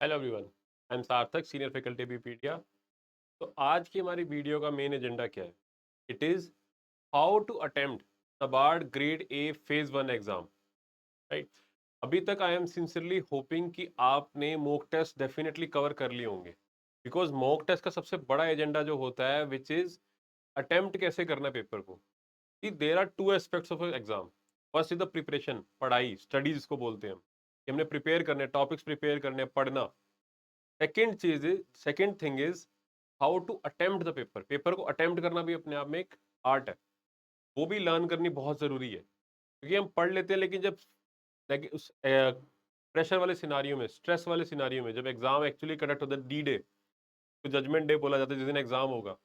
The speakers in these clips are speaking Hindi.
हेलो एवरीवन, आई एम सार्थक, सीनियर फैकल्टी बीपीडिया। तो आज की हमारी वीडियो का मेन एजेंडा क्या है? It is how to attempt NABARD grade A phase 1 exam. Right. अभी तक आई एम सिंसियरली होपिंग कि आपने मॉक टेस्ट डेफिनेटली कवर कर लिए होंगे, बिकॉज मॉक टेस्ट का सबसे बड़ा एजेंडा जो होता है विच इज़ अटेम्प्ट कैसे करना है पेपर को। There are two aspects of exam. First is the preparation, पढ़ाई, स्टडीज इसको बोलते हैं हम, कि हमने प्रिपेयर करने, टॉपिक्स प्रिपेयर करने, पढ़ना। Second thing is how to attempt the paper. Paper को अटेम्प्ट करना भी अपने आप में एक आर्ट है, वो भी लर्न करनी बहुत जरूरी है। क्योंकि हम पढ़ लेते हैं, लेकिन जब उस प्रेशर वाले सिनारियों में, स्ट्रेस वाले सिनारियों में, जब एग्जाम एक्चुअली कंडक्ट होता है, डी डे, तो जजमेंट डे बोला जाता है जिस दिन एग्जाम होगा,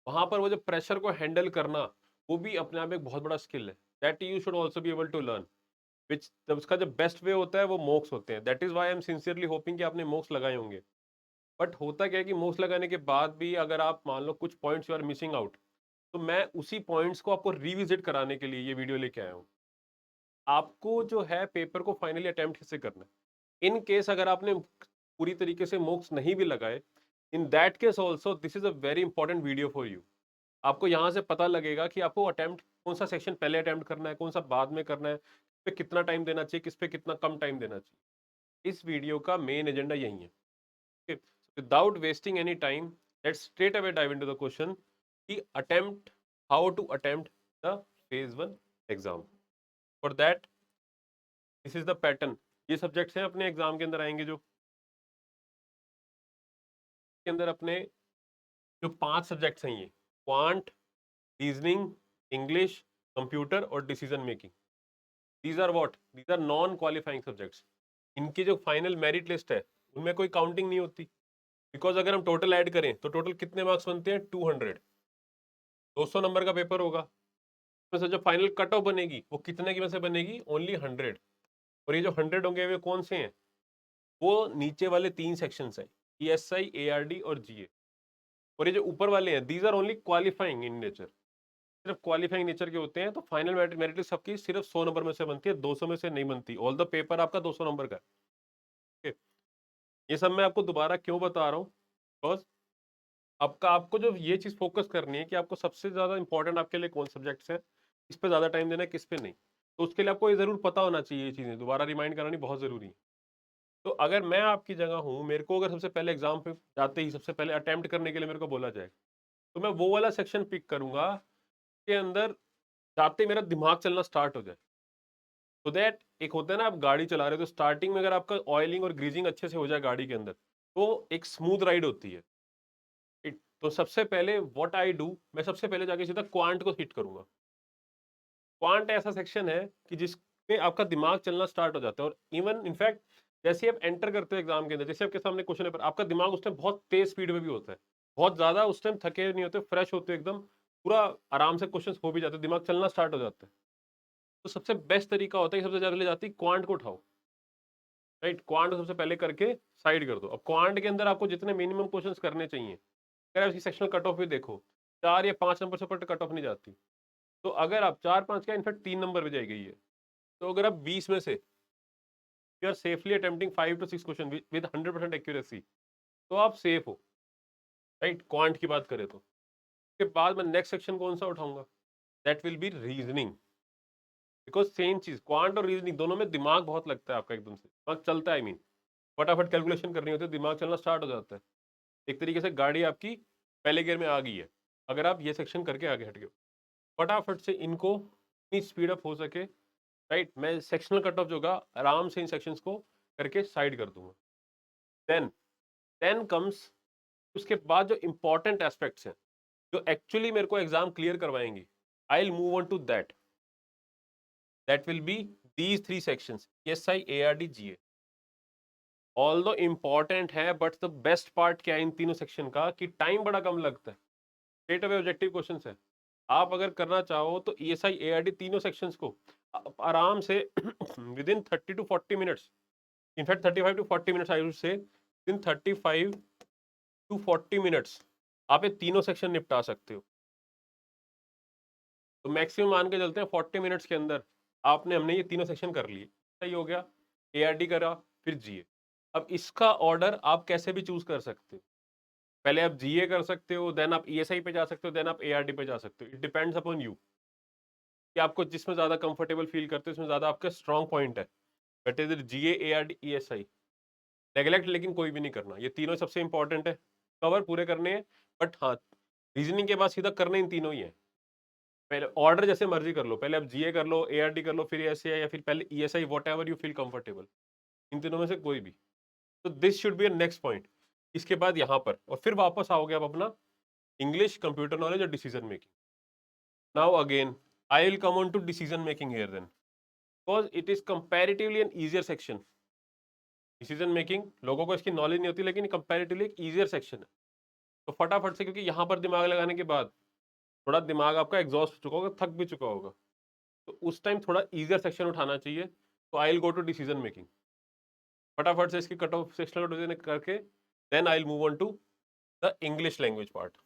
वहां पर वो जो प्रेशर को हैंडल करना, वो भी अपने आप में एक बहुत बड़ा स्किल है। That you should also be able to learn, which जब उसका जो बेस्ट वे होता है वो मॉक्स होते हैं। That is why I am sincerely hoping कि आपने मॉक्स लगाए होंगे। बट होता क्या है कि मोक्स लगाने के बाद भी अगर आप मान लो कुछ points you are missing out, तो मैं उसी पॉइंट्स को आपको रिविजिट कराने के लिए ये वीडियो लेके आया हूँ। आपको जो है पेपर को फाइनली अटेम्प्ट कैसे करना है, इन केस अगर आपने पूरी तरीके से मोक्स नहीं भी लगाए, in that case also this is a very important video for you. आपको यहाँ से पता लगेगा कि आपको अटेम्प्ट कौन सा सेक्शन पहले अटेम्प्ट करना है, कौन सा बाद में करना है, किस पे कितना टाइम देना चाहिए, किस पे कितना कम टाइम देना चाहिए। इस वीडियो का मेन एजेंडा यही है। Okay. So without wasting any time, let's straight away dive into the question कि attempt, how to attempt the phase 1 exam. For that, this is the pattern. ये सब्जेक्ट्स हैं अपने एग्जाम के अंदर आएंगे, जो के अंदर अपने जो 5 सब्जेक्ट्स हैं, ये क्वांट, रीजनिंग, इंग्लिश, कंप्यूटर और decision making. These are what, these are non qualifying subjects. इनकी जो फाइनल मेरिट लिस्ट है उनमें कोई काउंटिंग नहीं होती, बिकॉज अगर हम टोटल ऐड करें तो टोटल कितने मार्क्स बनते हैं? 200। 200 नंबर का पेपर होगा, में से जो फाइनल कट ऑफ बनेगी वो कितने की में से बनेगी? ओनली 100। और ये जो 100 होंगे वे कौन से हैं? वो नीचे वाले 3 सेक्शंस हैं, ESI, ARD और GA। और ये जो ऊपर वाले हैं, these are only qualifying in nature, सिर्फ क्वालिफाइंग नेचर के होते हैं। तो फाइनल मेरिट लिस्ट सबकी सिर्फ 100 नंबर में से बनती है, 200 में से नहीं बनती। ऑल द पेपर आपका 200 नंबर का है। ये सब मैं आपको दोबारा क्यों बता रहा हूँ? बिकॉज आपको जो ये चीज फोकस करनी है कि आपको सबसे ज्यादा इंपॉर्टेंट आपके लिए कौन सब्जेक्ट्स है, किस पे ज्यादा टाइम देना है, किस पे नहीं। तो उसके लिए आपको ये जरूर पता होना चाहिए, ये चीजें दोबारा रिमाइंड करानी बहुत जरूरी है। तो अगर मैं आपकी जगह हूँ, मेरे को अगर सबसे पहले एग्जाम पे जाते ही सबसे पहले अटेम्प्ट करने के लिए मेरे को बोला जाए, तो मैं वो वाला सेक्शन पिक करूंगा के अंदर जाते ही मेरा दिमाग चलना स्टार्ट हो जाए। तो दैट, एक होता है ना, आप गाड़ी चला रहे हो तो स्टार्टिंग में अगर आपका ऑयलिंग और ग्रीजिंग अच्छे से हो जाए गाड़ी के अंदर, तो एक स्मूथ राइड होती है। तो सबसे पहले व्हाट आई डू, मैं सबसे पहले जाके सीधा क्वांट को हिट करूंगा। क्वांट ऐसा सेक्शन है कि जिसमें आपका दिमाग चलना स्टार्ट हो जाता है। और इवन इनफैक्ट जैसे आप एंटर करते हो एग्जाम के अंदर, जैसे आपके सामने क्वेश्चन पेपर, आपका दिमाग उस टाइम बहुत तेज स्पीड में भी होता है, बहुत ज्यादा उस टाइम थके नहीं होते, फ्रेश होते हो एकदम, पूरा आराम से क्वेश्चन हो भी जाते हैं, दिमाग चलना स्टार्ट हो जाता है। तो सबसे बेस्ट तरीका होता है कि सबसे ज्यादा ले जाती है क्वांट को उठाओ। राइट, क्वांट को सबसे पहले करके साइड कर दो। अब क्वांट के अंदर आपको जितने मिनिमम क्वेश्चंस करने चाहिए, अगर आप इसकी सेक्शनल कट ऑफ भी देखो, 4 या 5 नंबर से ऊपर कट ऑफ नहीं जाती। तो अगर आप 4-5 का, इनफैक्ट 3 नंबर पे जाई गई है। तो अगर आप 20 में से you are safely attempting 5 to 6 question with 100% accuracy, तो आप सेफ हो। राइट, क्वांट की बात करें तो उसके बाद मैं नेक्स्ट सेक्शन कौन सा उठाऊंगा? That will B reasoning. Because same चीज, क्वांट और रीजनिंग दोनों में दिमाग बहुत लगता है आपका, एकदम से दिमाग चलता है। आई मीन फटाफट कैलकुलेशन करनी होती है, दिमाग चलना स्टार्ट हो जाता है। एक तरीके से गाड़ी आपकी पहले गियर में आ गई है, अगर आप ये सेक्शन करके आगे हट गए। फटाफट से इनको इतनी स्पीड अप हो सके, राइट, मैं सेक्शनल कट ऑफ जो होगा आराम से इन सेक्शंस को करके साइड कर दूंगा। देन देन कम्स, उसके बाद जो इंपॉर्टेंट एस्पेक्ट्स हैं, जो एक्चुअली मेरे को एग्जाम क्लियर करवाएंगी, I will move on to that will be these 3 sections, SI, ARD, GA. Although important है, बट द बेस्ट पार्ट क्या है इन तीनों सेक्शन का, कि टाइम बड़ा कम लगता है। स्ट्रेट अवे ऑब्जेक्टिव क्वेश्चन है। आप अगर करना चाहो तो ESI, ARD तीनों सेक्शंस को आराम से with in 30 to 40 minutes, in fact 35 to 40 minutes I would say, with in 35 to 40 minutes आप ये तीनों सेक्शन निपटा सकते हो। तो मैक्सिमम मान के चलते हैं 40 मिनट्स के अंदर हमने ये तीनों सेक्शन कर लिए। सही हो गया, ARD करा, फिर GA। अब इसका ऑर्डर आप कैसे भी चूज कर सकते हो। पहले आप जीए कर सकते हो, देन आप ईएसआई पे जा सकते हो, देन आप एआरडी पे जा सकते हो। इट डिपेंड्स अपॉन यू कि आपको जिसमें ज्यादा कंफर्टेबल फील करते हो, उसमें ज्यादा आपका स्ट्रॉन्ग पॉइंट है। बट इधर जीए, एआरडी, ईएसआई नेगलेक्ट लेकिन कोई भी नहीं करना। ये तीनों सबसे इंपॉर्टेंट है, कवर पूरे करने हैं। बट हाँ, रीजनिंग के बाद सीधा करने इन तीनों ही है। पहले ऑर्डर जैसे मर्जी कर लो, पहले आप जीए कर लो, एआरडी कर लो, फिर ईएसआई, या फिर पहले ESI, whatever you feel comfortable, इन तीनों में से कोई भी। तो this should be a next point. इसके बाद यहाँ पर और फिर वापस आओगे आप अपना इंग्लिश, कंप्यूटर नॉलेज और decision making. Now again I will come on to decision making here then, because it is comparatively an easier section. Decision making लोगों को इसकी नॉलेज नहीं होती, लेकिन कंपैरेटिवली एक ईजियर सेक्शन है। तो फटाफट से, क्योंकि यहाँ पर दिमाग लगाने के बाद थोड़ा दिमाग आपका एग्जॉस्ट हो चुका होगा, थक भी चुका होगा, तो उस टाइम थोड़ा ईजियर सेक्शन उठाना चाहिए। तो I will go to decision making. फटाफट से इसकी कट ऑफ सेक्शनल डिवीजन करके then I will move on to the English language part,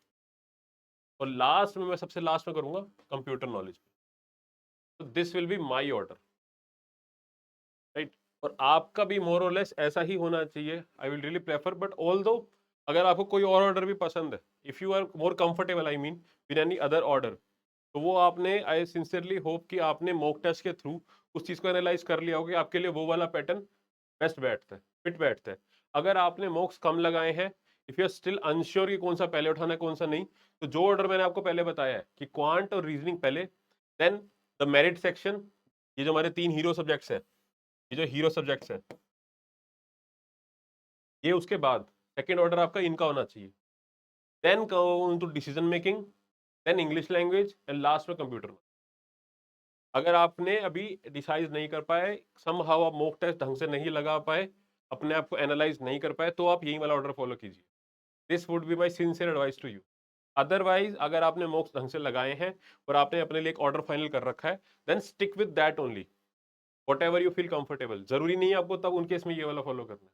और लास्ट में मैं सबसे लास्ट में करूंगा कंप्यूटर नॉलेज। तो this will be my order, right. और आपका भी मोर और लेस ऐसा ही होना चाहिए। I will really prefer, but although अगर आपको कोई और ऑर्डर भी पसंद है, if you are more comfortable, I mean with any other order, तो वो आपने, आई सिंसियरली होप कि आपने मॉक टेस्ट के थ्रू उस चीज को एनालाइज कर लिया होगा कि आपके लिए वो वाला पैटर्न बेस्ट बैठता है, फिट बैठता है। अगर आपने मॉक्स कम लगाए हैं, if you are still unsure कि कौन सा पहले उठाना है कौन सा नहीं, तो जो ऑर्डर मैंने आपको पहले बताया है कि क्वांट और रीजनिंग पहले, देन द मेरिट सेक्शन, ये जो हमारे 3 हीरो सब्जेक्ट्स है, ये जो हीरो सब्जेक्ट्स है, ये उसके बाद सेकेंड ऑर्डर आपका इनका होना चाहिए। Then come to decision making, then English language, and last में कंप्यूटर। अगर आपने अभी डिसाइड नहीं कर पाए, समहाउ आप मॉक टेस्ट ढंग से नहीं लगा पाए, अपने आप को एनालाइज नहीं कर पाए, तो आप यही वाला ऑर्डर फॉलो कीजिए। This would be my sincere advice to you. Otherwise अगर आपने मॉक्स ढंग से लगाए हैं और आपने अपने लिए एक ऑर्डर फाइनल कर रखा है, then stick with that only, whatever you feel comfortable. जरूरी नहीं है आपको तब उनके इसमें ये वाला फॉलो करना है।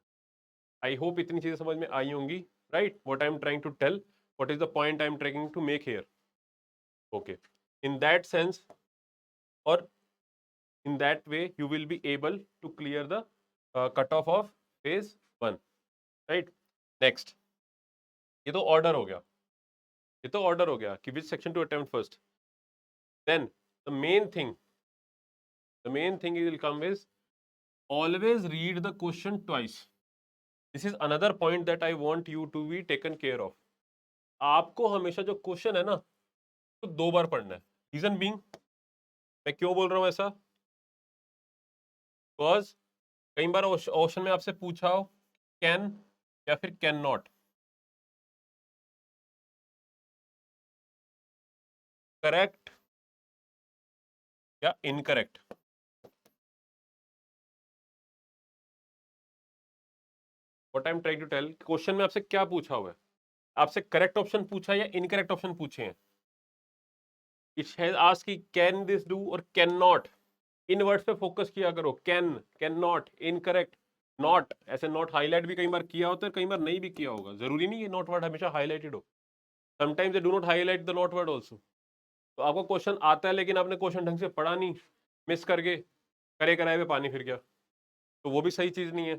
आई होप इतनी चीजें समझ में आई होंगी, right. What I am trying to tell, what is the point I am trying to make here. Okay, in that sense और in that way you will be able to clear the cutoff of phase 1, right? Next, ये तो ऑर्डर हो गया, ये तो ऑर्डर हो गया कि which section to attempt first. Then the main thing will come is always read the question twice. This is another point that I want you to be taken care of. आपको हमेशा जो क्वेश्चन है ना, तो 2 बार पढ़ना है। रीजन बीइंग, मैं क्यों बोल रहा हूं ऐसा, बिकॉज कई बार ऑप्शन में आपसे पूछा हो कैन या फिर कैन नॉट, करेक्ट या incorrect. What I am trying to tell, question में आपसे क्या पूछा हुआ है, आपसे करेक्ट ऑप्शन पूछा है या इनकरेक्ट ऑप्शन पूछे हैं। इट हैज आस्क्ड कि कैन दिस डू और कैन नॉट। इन वर्ड्स पे फोकस किया करो, can, can not, incorrect, not. ऐसे नॉट हाईलाइट भी कई बार किया होता है, कई बार नहीं भी किया होगा, जरूरी नहीं है नॉट वर्ड हमेशा हाईलाइटेड हो। Sometimes they do not highlight the not word also. तो आपको क्वेश्चन आता है लेकिन आपने क्वेश्चन ढंग से पढ़ा नहीं, मिस करके करे कराए में पानी फिर गया, तो वो भी सही चीज नहीं है।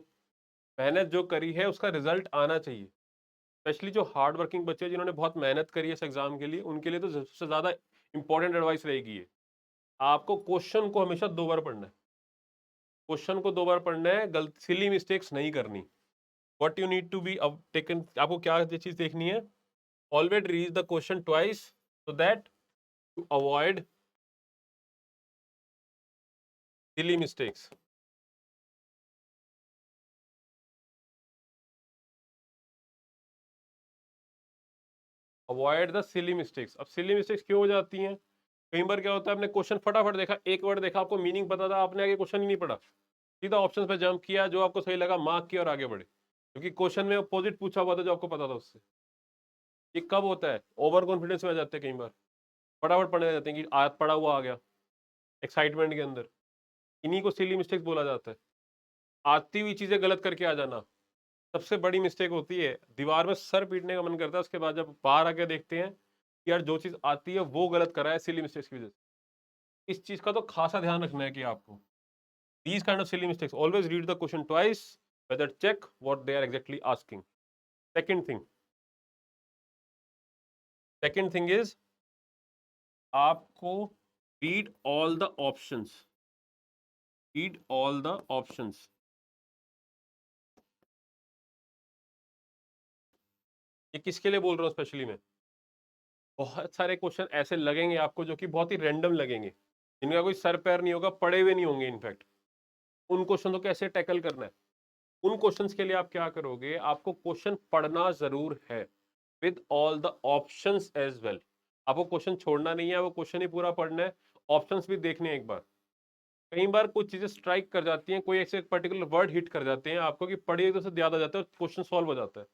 मेहनत जो करी है उसका रिजल्ट आना चाहिए। स्पेशली जो हार्ड वर्किंग बच्चे जिन्होंने बहुत मेहनत करी है इस एग्जाम के लिए, उनके लिए तो सबसे ज्यादा इंपॉर्टेंट एडवाइस रहेगी ये। आपको क्वेश्चन को हमेशा 2 बार पढ़ना है, क्वेश्चन को 2 बार पढ़ना है, गलत सिली मिस्टेक्स नहीं करनी। What you need to be taken, आपको क्या ये चीज देखनी है, always read the question twice so that to avoid silly mistakes. Avoid the silly mistakes. अब सिली मिस्टेक्स क्यों हो जाती हैं, कई बार क्या होता है, आपने क्वेश्चन फटाफट देखा, एक वर्ड देखा, आपको मीनिंग पता था, आपने आगे क्वेश्चन ही नहीं पढ़ा, सीधा ऑप्शन पे जंप किया, जो आपको सही लगा मार्क किया और आगे बढ़े, क्योंकि क्वेश्चन में अपोजिट पूछा हुआ था जो आपको पता था उससे। ये कब होता है, ओवर कॉन्फिडेंस में आ जाते हैं कई बार, फटाफट पढ़ने लग जाते हैं कि आज पढ़ा हुआ आ गया एक्साइटमेंट के अंदर। इन्हीं को सिली मिस्टेक्स बोला जाता है। आती हुई चीजें गलत करके आ जाना सबसे बड़ी मिस्टेक होती है। दीवार में सर पीटने का मन करता है, उसके बाद जब बाहर आके देखते हैं कि यार जो चीज आती है वो गलत करा है सिली मिस्टेक्स की वजह से। इस चीज का तो खासा ध्यान रखना है कि आपको these kind of silly mistakes always read the question twice whether check what they are exactly asking. Second thing is आपको read all the options. Read all the options. ये किसके लिए बोल रहा हूँ स्पेशली मैं? बहुत सारे क्वेश्चन ऐसे लगेंगे आपको जो कि बहुत ही रैंडम लगेंगे, इनका कोई सर पैर नहीं होगा, पढ़े हुए नहीं होंगे इनफैक्ट। उन क्वेश्चन को कैसे टैकल करना है, उन क्वेश्चंस के लिए आप क्या करोगे, आपको क्वेश्चन पढ़ना जरूर है with all the options as well. आपको क्वेश्चन छोड़ना नहीं है, वो क्वेश्चन ही पूरा पढ़ना है, ऑप्शंस भी देखने हैं एक बार। कई बार कुछ चीजें स्ट्राइक कर जाती हैं, कोई ऐसे पर्टिकुलर वर्ड हिट कर जाते हैं आपको कि पढ़िए तो उससे याद आ जाता है, क्वेश्चन सॉल्व हो जाता है।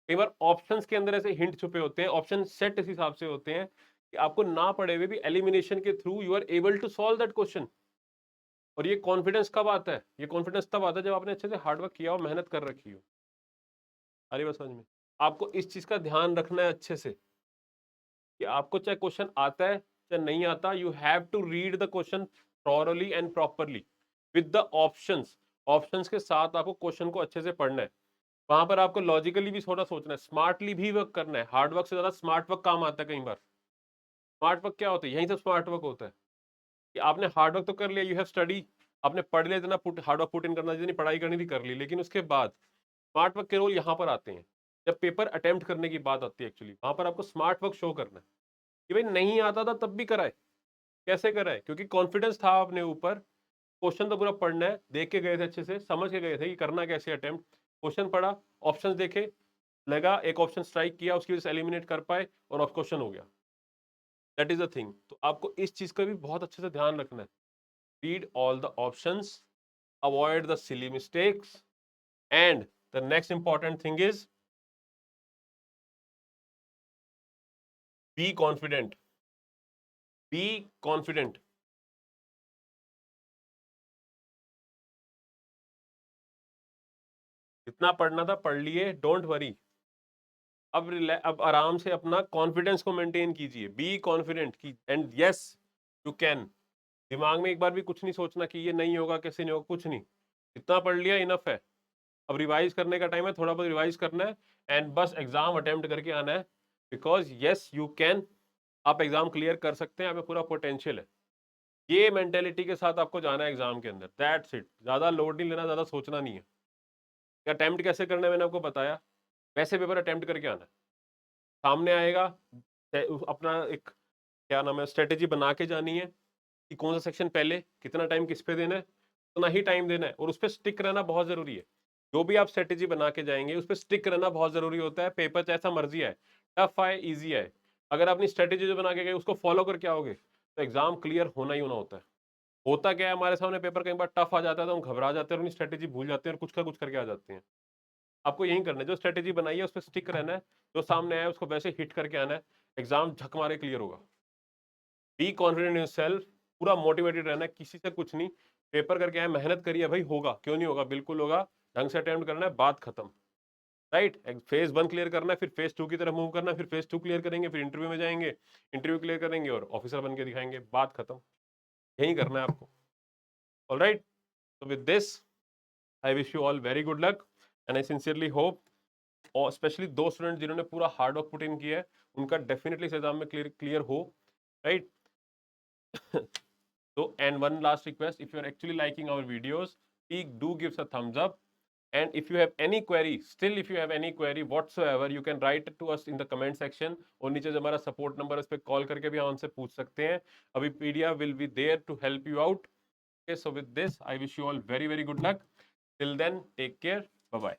कई बार ऑप्शंस के अंदर ऐसे हिंट छुपे होते हैं, ऑप्शन सेट इस हिसाब से होते हैं कि आपको ना पढ़े हुए भी एलिमिनेशन के through you are able to solve that question. और ये कॉन्फिडेंस कब आता है? ये कॉन्फिडेंस तब आता है जब आपने अच्छे से हार्डवर्क किया हो, मेहनत कर रखी हो। अरे बस समझ में, आपको इस चीज का ध्यान रखना है अच्छे से कि आपको चाहे क्वेश्चन आता है चाहे नहीं आता, you have to read the question thoroughly and properly with the options. Options के साथ आपको क्वेश्चन को अच्छे से पढ़ना है। वहां पर आपको लॉजिकली भी थोड़ा सोचना है, स्मार्टली भी वर्क करना है। हार्ड वर्क से ज्यादा स्मार्ट वर्क काम आता है कई बार। स्मार्ट वर्क क्या होता है? यहीं से स्मार्ट वर्क होता है कि आपने हार्ड वर्क तो कर लिया, यू हैव स्टडी, आपने पढ़ लिया, जितना हार्ड वर्क पुट इन करना, जितनी पढ़ाई करनी थी कर ली, लेकिन उसके बाद स्मार्ट वर्क के रोल यहाँ पर आते हैं जब पेपर अटेम्प्ट करने की बात आती है। एक्चुअली वहां पर आपको स्मार्ट वर्क शो करना है कि भाई नहीं आता था तब भी कराए। कैसे कराए? क्योंकि कॉन्फिडेंस था अपने ऊपर, क्वेश्चन तो पूरा पढ़ना है, देख के गए थे, अच्छे से समझ के गए थे कि करना कैसे अटेम्प्ट। क्वेश्चन पढ़ा, ऑप्शंस देखे, लगा एक ऑप्शन स्ट्राइक किया, उसकी वजह से एलिमिनेट कर पाए और क्वेश्चन हो गया। That is the thing. तो आपको इस चीज का भी बहुत अच्छे से ध्यान रखना है। Read all the options, avoid the silly mistakes, and the next important thing is be confident. Be confident. जितना पढ़ना था पढ़ लिए, डोंट वरी। अब आराम से अपना कॉन्फिडेंस को मेंटेन कीजिए। बी कॉन्फिडेंट की एंड यस यू कैन। दिमाग में एक बार भी कुछ नहीं सोचना कि ये नहीं होगा, कैसे नहीं होगा, कुछ नहीं। इतना पढ़ लिया इनफ है। अब रिवाइज करने का टाइम है, थोड़ा बहुत रिवाइज करना है एंड बस एग्जाम अटेम्प्ट करके आना है। बिकॉज यस यू कैन, आप एग्जाम क्लियर कर सकते हैं, आप में पूरा पोटेंशियल है। ये मेंटेलिटी के साथ आपको जाना है एग्जाम के अंदर, दैट्स इट। ज्यादा लोड नहीं लेना, ज्यादा सोचना नहीं है। अटेम्प्ट कैसे करना है मैंने आपको बताया, वैसे पेपर अटेम्प्ट करके आना है। सामने आएगा, अपना एक क्या नाम है स्ट्रेटेजी बना के जानी है कि कौन सा सेक्शन पहले, कितना टाइम किस पे देना है, उतना ही टाइम देना है और उस पर स्टिक रहना बहुत जरूरी है। जो भी आप स्ट्रेटेजी बना के जाएंगे उस पर स्टिक रहना बहुत जरूरी होता है। पेपर जैसा मर्जी है, टफ आए इजी आए, अगर अपनी स्ट्रेटेजी जो बना के गए उसको फॉलो करके आओगे तो एग्जाम क्लियर होना ही होना होता है। होता क्या है, हमारे सामने पेपर कई बार टफ आ जाता है तो हम घबरा जाते हैं और अपनी स्ट्रेटेजी भूल जाते हैं और कुछ का कुछ करके आ जाते हैं। आपको यही करना है, जो स्ट्रेटेजी बनाई है उस पर स्टिक रहना है, जो सामने आया उसको वैसे हिट करके आना है, एग्जाम झक मारे क्लियर होगा। बी कॉन्फिडेंट इन योरसेल्फ, पूरा मोटिवेटेड रहना है, किसी से कुछ नहीं। पेपर करके आए, मेहनत करिए भाई, होगा क्यों नहीं होगा, बिल्कुल होगा। ढंग से अटेम्प्ट करना है, बात खत्म। राइट, फेज 1 क्लियर करना है, फिर फेज 2 की तरफ मूव करना है, फिर फेज 2 क्लियर करेंगे, फिर इंटरव्यू में जाएंगे, इंटरव्यू क्लियर करेंगे और ऑफिसर बन के दिखाएंगे, बात खत्म। यही करना है आपको। Alright, so with this I wish you all very good luck and I sincerely hope, और स्पेशली दो स्टूडेंट जिन्होंने पूरा हार्ड वर्क पुट इन किया है उनका डेफिनेटली इस एग्जाम में क्लियर हो। Right, so and one last request, if you are actually liking our videos, please do give us a thumbs up, and if you have any query, still if you have any query whatsoever, you can write to us in the comment section, और नीचे जो हमारा सपोर्ट नंबर है उस पर कॉल करके भी हम उनसे पूछ सकते हैं। अभी पीडिया will be there to help you out. Okay, so with this I wish you all very good luck. Till then, take care, bye bye.